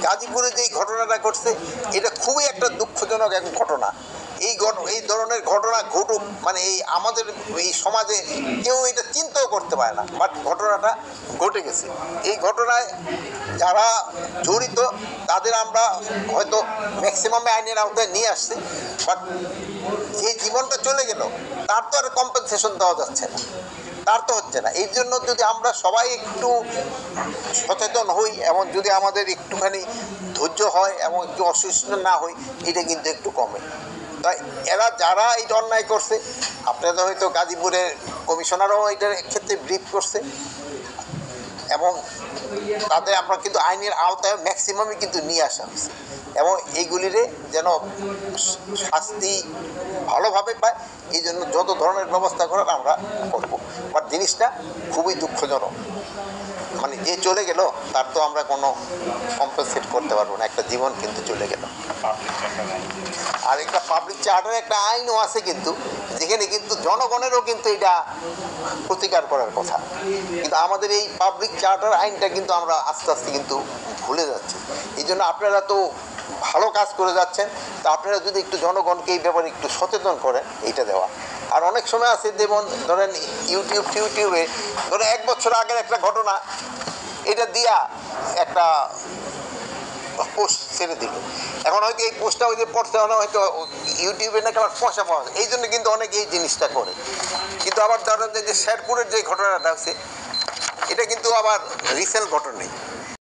গাজীপুরে যে ঘটনাটা ঘটছে এটা খুবই একটা দুঃখজনক এক ঘটনা। এই ধরনের ঘটনা ঘটুক মানে এই আমাদের এই সমাজে কেউ এটা চিন্তাও করতে পারে না, বাট ঘটনাটা ঘটে গেছে। এই ঘটনায় যারা জড়িত তাদের আমরা হয়তো ম্যাক্সিমামে আইনের আওতায় নিয়ে আসছি, বাট যে জীবনটা চলে গেল তার তো আর কম্পেনসেশন দেওয়া যাচ্ছে না, তার তো হচ্ছে না। এই জন্য যদি আমরা সবাই একটু সচেতন হই এবং যদি আমাদের একটুখানি ধৈর্য হয় এবং একটু অসুস্থ না হই, এটা কিন্তু একটু কমে। তাই এরা যারা এটা অন্যায় করছে, আপনাদের হয়তো গাজীপুরের কমিশনারও এটার ক্ষেত্রে ব্রিফ করছে এবং তাদের আমরা কিন্তু আইনের আওতায় ম্যাক্সিমামই কিন্তু নিয়ে আসা হয়েছে এবং এইগুলিরে যেন শাস্তি ভালোভাবে পায় এই জন্য যত ধরনের ব্যবস্থা করার আমরা করব। বাট জিনিসটা খুবই দুঃখজনক, মানে যে চলে গেল তার তো আমরা কোনো কম্পেনসেট করতে পারবো না, একটা জীবন কিন্তু চলে গেল। আর একটা পাবলিক চার্টারের একটা আইনও আছে কিন্তু, যেখানে কিন্তু জনগণেরও কিন্তু এটা প্রতিকার করার কথা, কিন্তু আমাদের এই পাবলিক চার্টার আইনটা কিন্তু আমরা আস্তে আস্তে কিন্তু ভুলে যাচ্ছি। এই জন্য আপনারা তো ভালো কাজ করে যাচ্ছেন, তা আপনারা যদি একটু জনগণকে এই ব্যাপারে একটু সচেতন করেন এইটা দেওয়া। আর অনেক সময় আছে যেমন ধরেন ইউটিউবে ধরেন 1 বছর আগের একটা ঘটনা এটা দিয়া একটা পোস্ট ছেড়ে দিল, এখন হয়তো এই পোস্টটা ওই যে পড়তে হলে হয়তো ইউটিউবে নাকি আবার পয়সা পাওয়া যায়, এই জন্য কিন্তু অনেকে এই জিনিসটা করে। কিন্তু আবার ধরেন যে শেরপুরের যে ঘটনাটা হচ্ছে এটা কিন্তু আবার রিসেন্ট ঘটনা নেই,